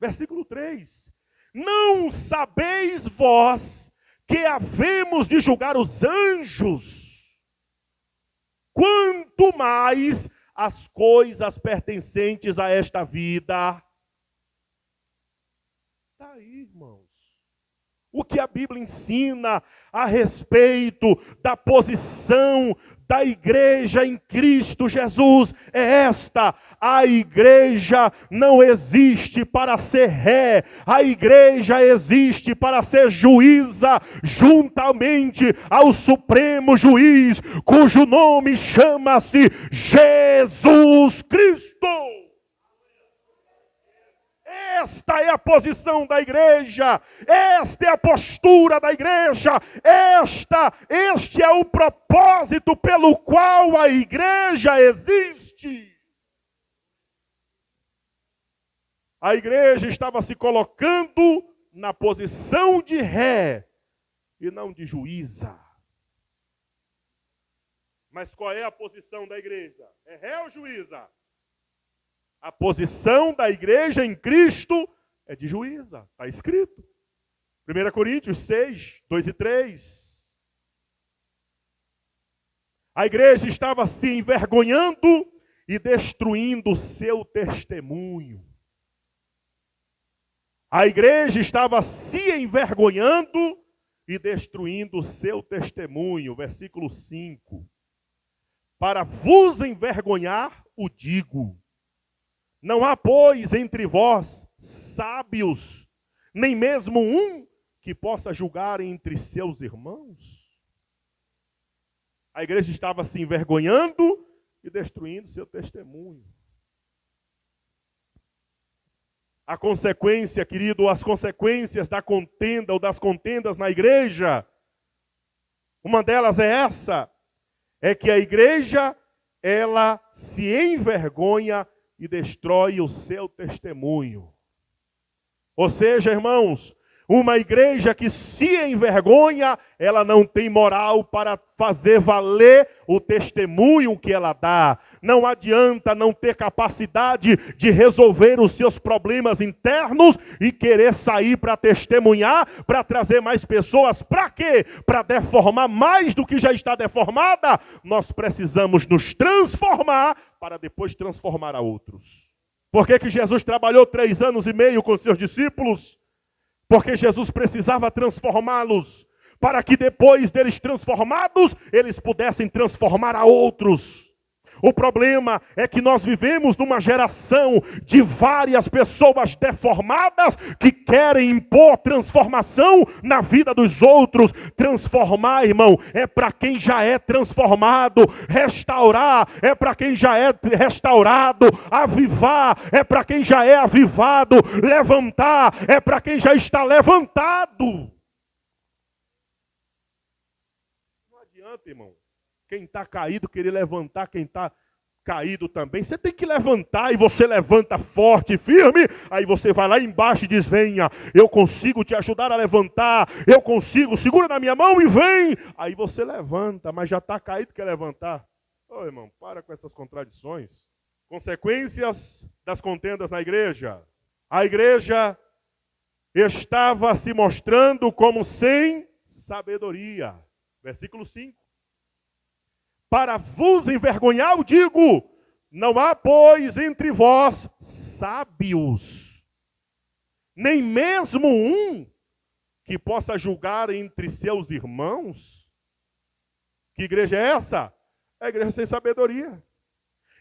versículo 3. Não sabeis vós que havemos de julgar os anjos? Quanto mais as coisas pertencentes a esta vida. Está aí, irmãos. O que a Bíblia ensina a respeito da posição da igreja em Cristo Jesus é esta: a igreja não existe para ser ré, a igreja existe para ser juíza juntamente ao supremo juiz, cujo nome chama-se Jesus Cristo. Esta é a posição da igreja, esta é a postura da igreja, este é o propósito pelo qual a igreja existe. A igreja estava se colocando na posição de ré e não de juíza. Mas qual é a posição da igreja? É ré ou juíza? A posição da igreja em Cristo é de juíza. Está escrito. 1 Coríntios 6, 2 e 3. A igreja estava se envergonhando e destruindo o seu testemunho. A igreja estava se envergonhando e destruindo o seu testemunho. Versículo 5. Para vos envergonhar, o digo. Não há, pois, entre vós sábios, nem mesmo um que possa julgar entre seus irmãos? A igreja estava se envergonhando e destruindo seu testemunho. A consequência, querido, as consequências da contenda ou das contendas na igreja, uma delas é essa, é que a igreja, ela se envergonha e destrói o seu testemunho. Ou seja, irmãos, uma igreja que se envergonha, ela não tem moral para fazer valer o testemunho que ela dá. Não adianta não ter capacidade de resolver os seus problemas internos e querer sair para testemunhar, para trazer mais pessoas. Para quê? Para deformar mais do que já está deformada? Nós precisamos nos transformar para depois transformar a outros. Por que Jesus trabalhou 3 anos e meio com seus discípulos? Porque Jesus precisava transformá-los, para que depois deles transformados, eles pudessem transformar a outros. O problema é que nós vivemos numa geração de várias pessoas deformadas que querem impor transformação na vida dos outros. Transformar, irmão, é para quem já é transformado. Restaurar é para quem já é restaurado. Avivar é para quem já é avivado. Levantar é para quem já está levantado. Não adianta, irmão, quem está caído querer levantar quem está caído também. Você tem que levantar e você levanta forte e firme. Aí você vai lá embaixo e diz: venha, eu consigo te ajudar a levantar. Eu consigo, segura na minha mão e vem. Aí você levanta, mas já está caído, quer levantar. Ô irmão, para com essas contradições. Consequências das contendas na igreja. A igreja estava se mostrando como sem sabedoria. Versículo 5. Para vos envergonhar, eu digo, não há, pois, entre vós sábios, nem mesmo um que possa julgar entre seus irmãos. Que igreja é essa? É a igreja sem sabedoria.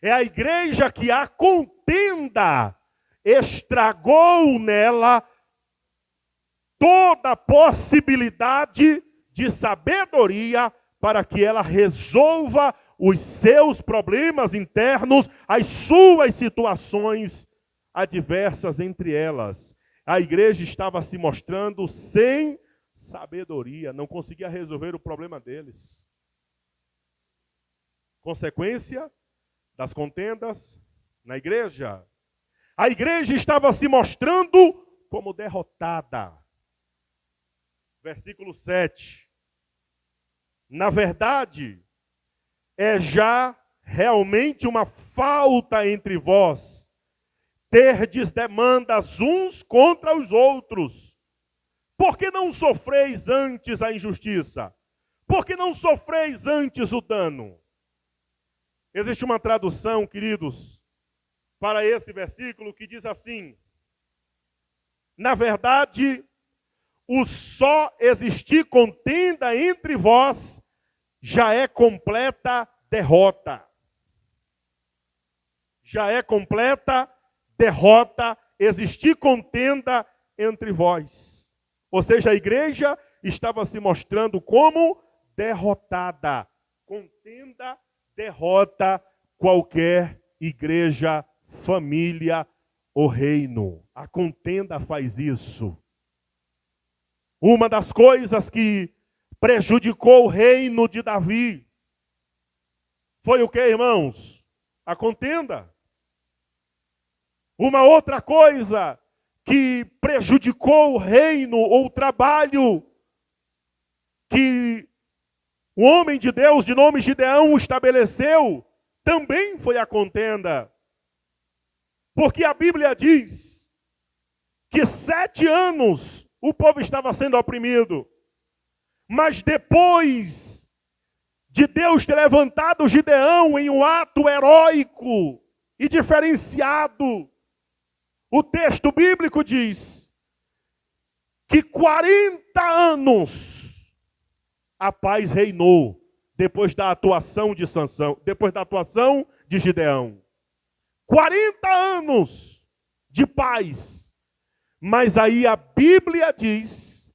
É a igreja que a contenda estragou nela toda a possibilidade de sabedoria para que ela resolva os seus problemas internos, as suas situações adversas entre elas. A igreja estava se mostrando sem sabedoria, não conseguia resolver o problema deles. Consequência das contendas na igreja. A igreja estava se mostrando como derrotada. Versículo 7. Na verdade, é já realmente uma falta entre vós, terdes demandas uns contra os outros. Por que não sofreis antes a injustiça? Por que não sofreis antes o dano? Existe uma tradução, queridos, para esse versículo que diz assim: na verdade, o só existir contenda entre vós já é completa derrota. Já é completa derrota existir contenda entre vós. Ou seja, a igreja estava se mostrando como derrotada. Contenda derrota qualquer igreja, família ou reino. A contenda faz isso. Uma das coisas que prejudicou o reino de Davi foi o que, irmãos? A contenda. Uma outra coisa que prejudicou o reino ou o trabalho que o homem de Deus de nome Gideão estabeleceu também foi a contenda. Porque a Bíblia diz que 7 anos o povo estava sendo oprimido. Mas depois de Deus ter levantado Gideão em um ato heróico e diferenciado, o texto bíblico diz que 40 anos a paz reinou depois da atuação de Sansão, depois da atuação de Gideão. 40 anos de paz. Mas aí a Bíblia diz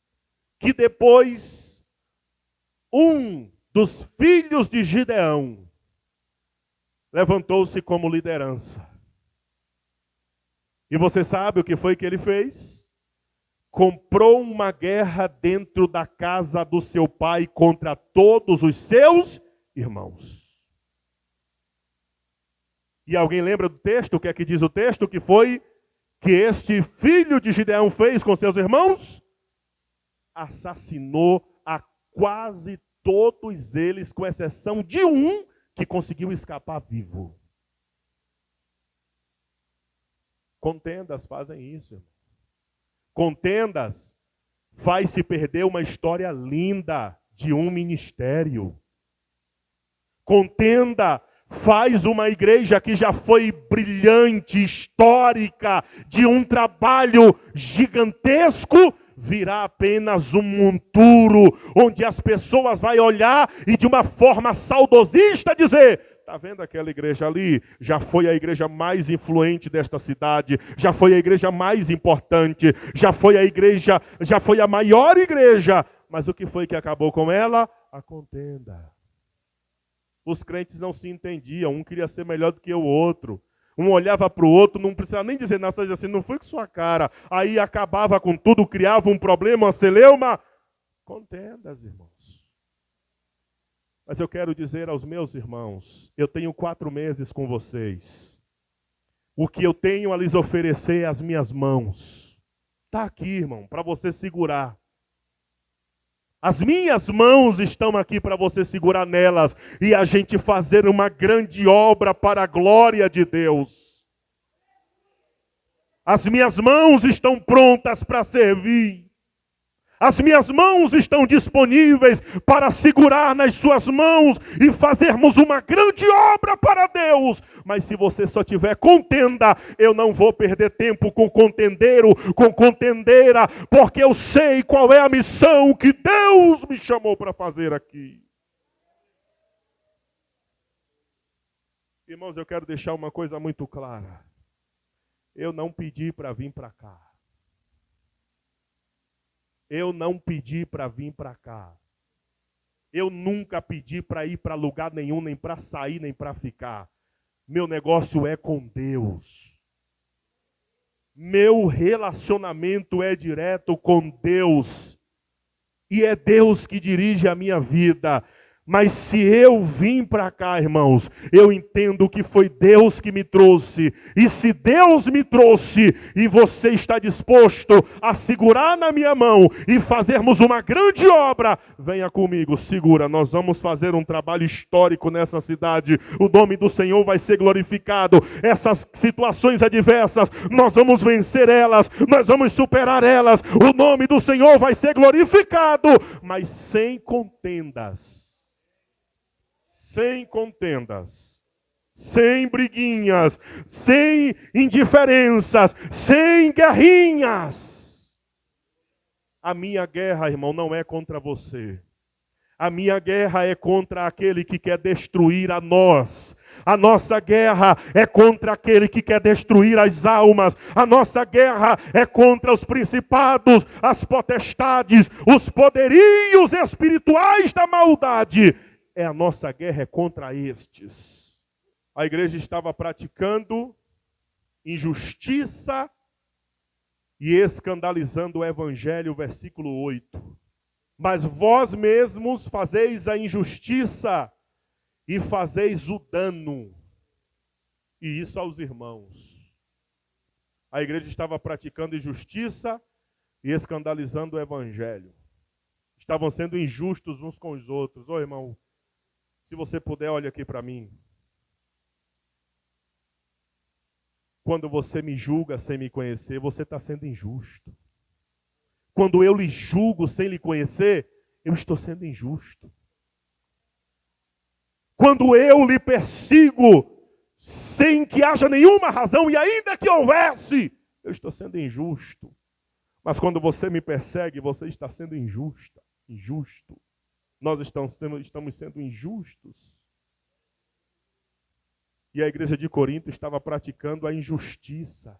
que depois um dos filhos de Gideão levantou-se como liderança. E você sabe o que foi que ele fez? Comprou uma guerra dentro da casa do seu pai contra todos os seus irmãos. E alguém lembra do texto? O que é que diz o texto? Que foi que este filho de Gideão fez com seus irmãos? Assassinou a quase todos eles, com exceção de um que conseguiu escapar vivo. Contendas fazem isso, irmão. Contendas faz-se perder uma história linda de um ministério. Contenda faz uma igreja que já foi brilhante, histórica, de um trabalho gigantesco, virar apenas um monturo, onde as pessoas vão olhar e de uma forma saudosista dizer: está vendo aquela igreja ali? Já foi a igreja mais influente desta cidade, já foi a igreja mais importante, já foi a maior igreja. Mas o que foi que acabou com ela? A contenda. Os crentes não se entendiam, um queria ser melhor do que o outro. Um olhava para o outro, não precisava nem dizer nada, só dizia assim: não foi com sua cara. Aí acabava com tudo, criava um problema, uma celeuma. Contendas, irmãos. Mas eu quero dizer aos meus irmãos, eu tenho 4 meses com vocês. O que eu tenho a lhes oferecer é as minhas mãos. Está aqui, irmão, para você segurar. As minhas mãos estão aqui para você segurar nelas e a gente fazer uma grande obra para a glória de Deus. As minhas mãos estão prontas para servir. As minhas mãos estão disponíveis para segurar nas suas mãos e fazermos uma grande obra para Deus. Mas se você só tiver contenda, eu não vou perder tempo com contendeiro, com contendeira, porque eu sei qual é a missão que Deus me chamou para fazer aqui. Irmãos, eu quero deixar uma coisa muito clara. Eu não pedi para vir para cá. Eu não pedi para vir para cá. Eu nunca pedi para ir para lugar nenhum, nem para sair, nem para ficar. Meu negócio é com Deus. Meu relacionamento é direto com Deus. E é Deus que dirige a minha vida. Mas se eu vim para cá, irmãos, eu entendo que foi Deus que me trouxe. E se Deus me trouxe e você está disposto a segurar na minha mão e fazermos uma grande obra, venha comigo, segura. Nós vamos fazer um trabalho histórico nessa cidade. O nome do Senhor vai ser glorificado. Essas situações adversas, nós vamos vencer elas, nós vamos superar elas. O nome do Senhor vai ser glorificado, mas sem contendas. Sem contendas, sem briguinhas, sem indiferenças, sem guerrinhas. A minha guerra, irmão, não é contra você. A minha guerra é contra aquele que quer destruir a nós. A nossa guerra é contra aquele que quer destruir as almas. A nossa guerra é contra os principados, as potestades, os poderios espirituais da maldade. A nossa guerra é contra estes. A igreja estava praticando injustiça e escandalizando o evangelho, versículo 8. Mas vós mesmos fazeis a injustiça e fazeis o dano. E isso aos irmãos. A igreja estava praticando injustiça e escandalizando o evangelho. Estavam sendo injustos uns com os outros. Ô irmão, se você puder, olha aqui para mim. Quando você me julga sem me conhecer, você está sendo injusto. Quando eu lhe julgo sem lhe conhecer, eu estou sendo injusto. Quando eu lhe persigo sem que haja nenhuma razão, e ainda que houvesse, eu estou sendo injusto. Mas quando você me persegue, você está sendo injusto. Nós estamos sendo injustos. E a igreja de Corinto estava praticando a injustiça.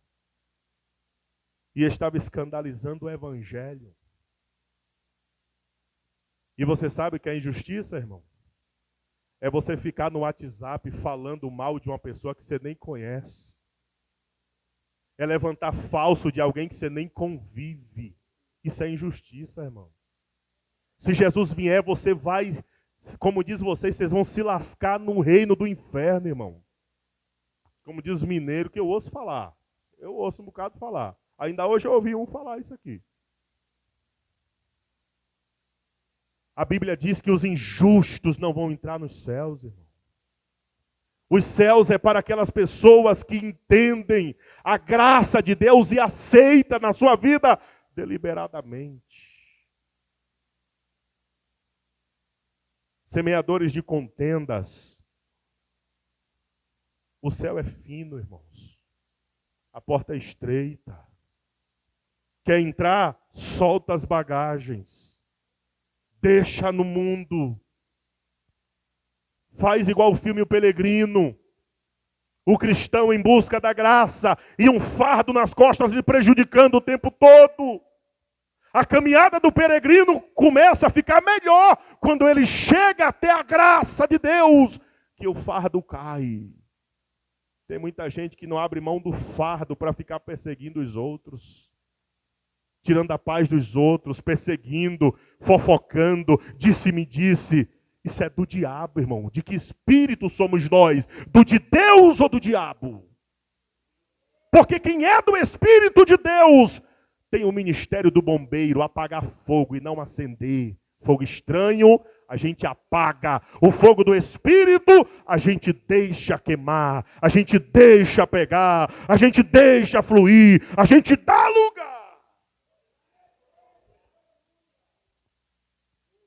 E estava escandalizando o evangelho. E você sabe que a injustiça, irmão, é você ficar no WhatsApp falando mal de uma pessoa que você nem conhece. É levantar falso de alguém que você nem convive. Isso é injustiça, irmão. Se Jesus vier, você vai, como diz vocês vão se lascar no reino do inferno, irmão. Como diz os mineiros, que eu ouço falar. Eu ouço um bocado falar. Ainda hoje eu ouvi um falar isso aqui. A Bíblia diz que os injustos não vão entrar nos céus, irmão. Os céus é para aquelas pessoas que entendem a graça de Deus e aceitam na sua vida deliberadamente. Semeadores de contendas. O céu é fino, irmãos. A porta é estreita. Quer entrar? Solta as bagagens. Deixa no mundo. Faz igual o filme O Peregrino. O cristão em busca da graça e um fardo nas costas lhe prejudicando o tempo todo. A caminhada do peregrino começa a ficar melhor quando ele chega até a graça de Deus, que o fardo cai. Tem muita gente que não abre mão do fardo para ficar perseguindo os outros. Tirando a paz dos outros, perseguindo, fofocando, disse-me-disse. Isso é do diabo, irmão. De que espírito somos nós? Do de Deus ou do diabo? Porque quem é do Espírito de Deus tem o ministério do bombeiro, apagar fogo e não acender. Fogo estranho, a gente apaga. O fogo do Espírito, a gente deixa queimar. A gente deixa pegar. A gente deixa fluir. A gente dá lugar.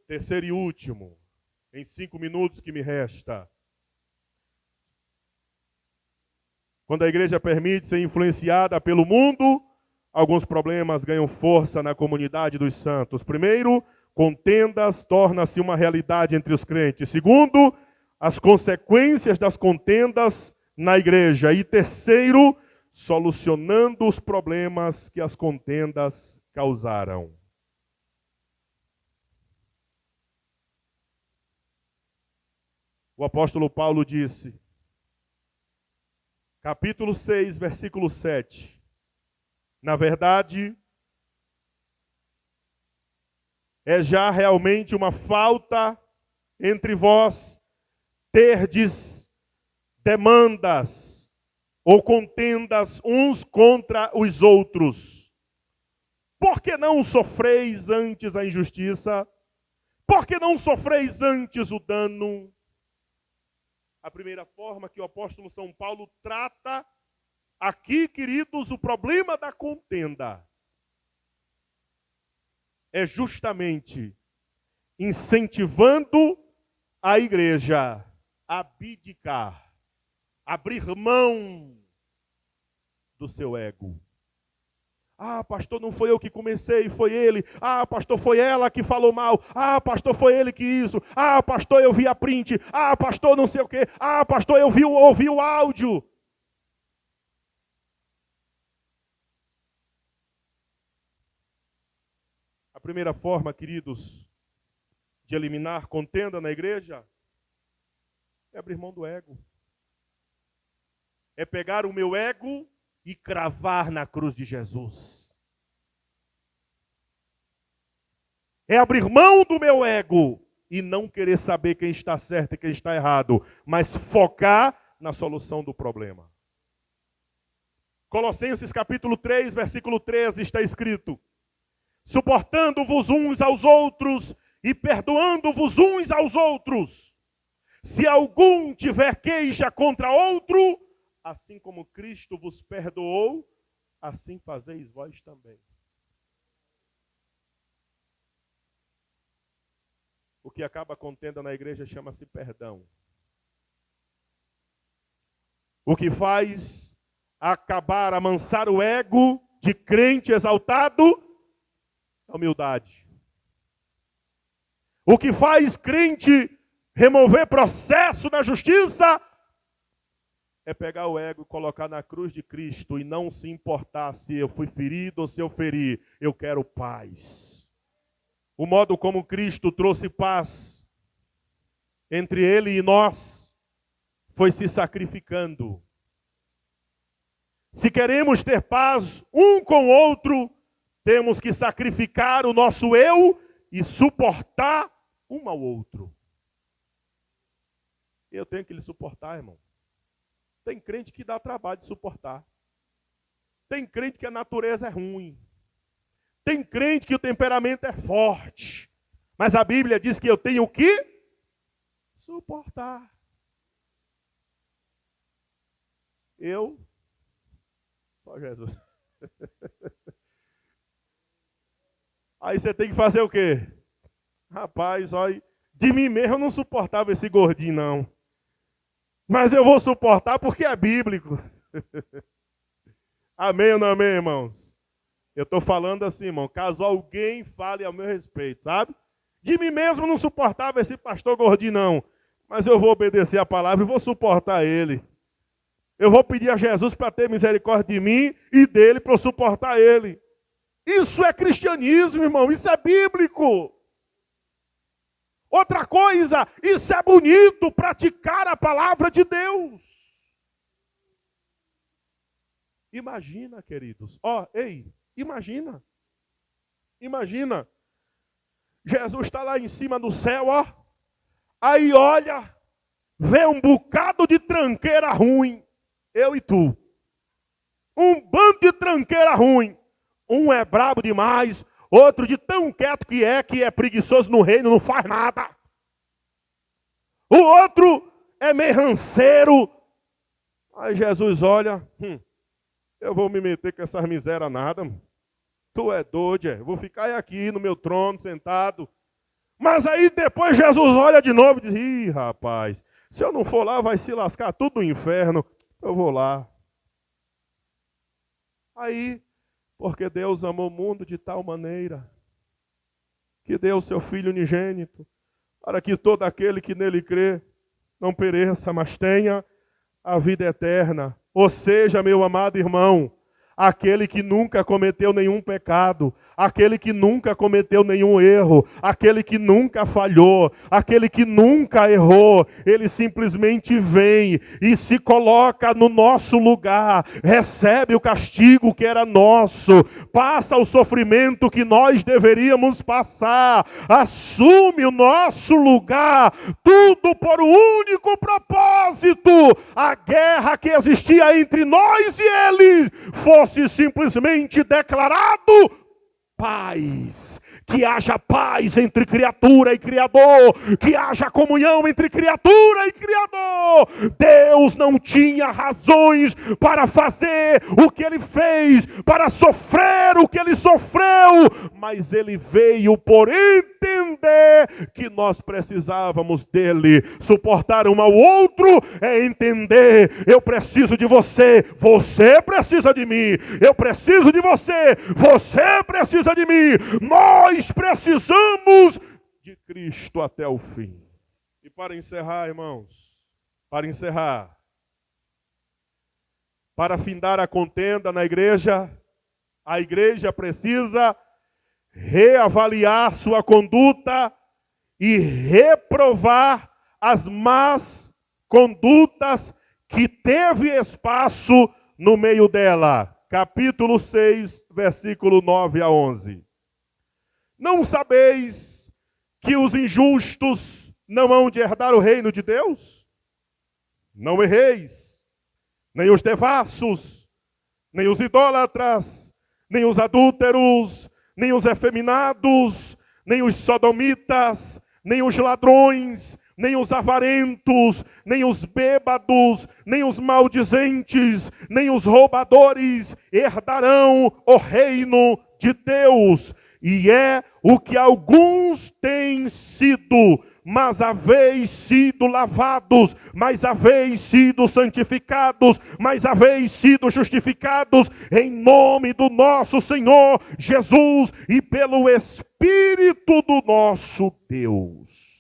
Terceiro e último, em 5 minutos que me resta. Quando a igreja permite ser influenciada pelo mundo, alguns problemas ganham força na comunidade dos santos. Primeiro, contendas torna-se uma realidade entre os crentes. Segundo, as consequências das contendas na igreja. E terceiro, solucionando os problemas que as contendas causaram. O apóstolo Paulo disse, capítulo 6, versículo 7. Na verdade, é já realmente uma falta entre vós terdes demandas ou contendas uns contra os outros. Por que não sofreis antes a injustiça? Por que não sofreis antes o dano? A primeira forma que o apóstolo São Paulo trata aqui, queridos, o problema da contenda é justamente incentivando a igreja a abdicar, abrir mão do seu ego. Ah, pastor, não foi eu que comecei, foi ele. Ah, pastor, foi ela que falou mal. Ah, pastor, foi ele que isso. Ah, pastor, eu vi a print. Ah, pastor, não sei o quê. Ah, pastor, eu ouvi o áudio. A primeira forma, queridos, de eliminar contenda na igreja é abrir mão do ego. É pegar o meu ego e cravar na cruz de Jesus. É abrir mão do meu ego e não querer saber quem está certo e quem está errado, mas focar na solução do problema. Colossenses capítulo 3, versículo 13 está escrito: suportando-vos uns aos outros e perdoando-vos uns aos outros. Se algum tiver queixa contra outro, assim como Cristo vos perdoou, assim fazeis vós também. O que acaba contenda na igreja chama-se perdão. O que faz acabar, amansar o ego de crente exaltado, é humildade. O que faz crente remover processo na justiça, é pegar o ego e colocar na cruz de Cristo e não se importar se eu fui ferido ou se eu feri. Eu quero paz. O modo como Cristo trouxe paz entre ele e nós foi se sacrificando. Se queremos ter paz um com o outro, temos que sacrificar o nosso eu e suportar um ao outro. Eu tenho que lhe suportar, irmão. Tem crente que dá trabalho de suportar. Tem crente que a natureza é ruim. Tem crente que o temperamento é forte. Mas a Bíblia diz que eu tenho que suportar. Só Jesus. Aí você tem que fazer o quê? Rapaz, olha, de mim mesmo eu não suportava esse gordinho, não. Mas eu vou suportar porque é bíblico. Amém ou não amém, irmãos? Eu estou falando assim, irmão, caso alguém fale ao meu respeito, sabe? De mim mesmo eu não suportava esse pastor gordinho, não. Mas eu vou obedecer a palavra e vou suportar ele. Eu vou pedir a Jesus para ter misericórdia de mim e dele para eu suportar ele. Isso é cristianismo, irmão, isso é bíblico. Outra coisa, isso é bonito, praticar a palavra de Deus. Imagina, queridos, imagina. Jesus está lá em cima do céu, aí olha, vê um bocado de tranqueira ruim, eu e tu. Um bando de tranqueira ruim. Um é brabo demais, outro de tão quieto que é preguiçoso no reino, não faz nada. O outro é meio ranceiro. Aí Jesus olha, eu vou me meter com essas misérias nada. Tu é doido, eu vou ficar aqui no meu trono sentado. Mas aí depois Jesus olha de novo e diz, ih, rapaz, se eu não for lá vai se lascar tudo no inferno, eu vou lá. Aí, porque Deus amou o mundo de tal maneira que deu o seu Filho unigênito, para que todo aquele que nele crê não pereça, mas tenha a vida eterna. Ou seja, meu amado irmão, aquele que nunca cometeu nenhum pecado, aquele que nunca cometeu nenhum erro, aquele que nunca falhou, aquele que nunca errou, ele simplesmente vem e se coloca no nosso lugar, recebe o castigo que era nosso, passa o sofrimento que nós deveríamos passar, assume o nosso lugar, tudo por um único propósito, a guerra que existia entre nós e ele fosse simplesmente declarado paz, que haja paz entre criatura e Criador, que haja comunhão entre criatura e Criador. Deus não tinha razões para fazer o que ele fez, para sofrer o que ele sofreu, mas ele veio por entender que nós precisávamos dele. Suportar um ao outro é entender, eu preciso de você, você precisa de mim, eu preciso de você, você precisa de mim, nós precisamos de Cristo até o fim. E para encerrar, irmãos, para findar a contenda na igreja, a igreja precisa reavaliar sua conduta e reprovar as más condutas que teve espaço no meio dela. Capítulo 6, versículo 9 a 11. Não sabeis que os injustos não hão de herdar o reino de Deus? Não erreis, nem os devassos, nem os idólatras, nem os adúlteros, nem os efeminados, nem os sodomitas, nem os ladrões, nem os avarentos, nem os bêbados, nem os maldizentes, nem os roubadores herdarão o reino de Deus. E é o que alguns têm sido, mas haveis sido lavados, mas haveis sido santificados, mas haveis sido justificados em nome do nosso Senhor Jesus e pelo Espírito do nosso Deus.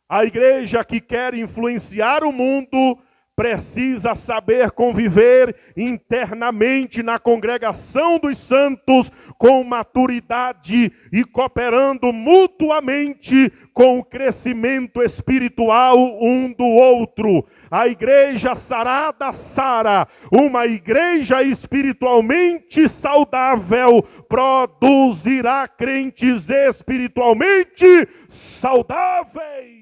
A igreja que quer influenciar o mundo precisa saber conviver internamente na congregação dos santos com maturidade e cooperando mutuamente com o crescimento espiritual um do outro. A igreja sarada Sara, uma igreja espiritualmente saudável, produzirá crentes espiritualmente saudáveis.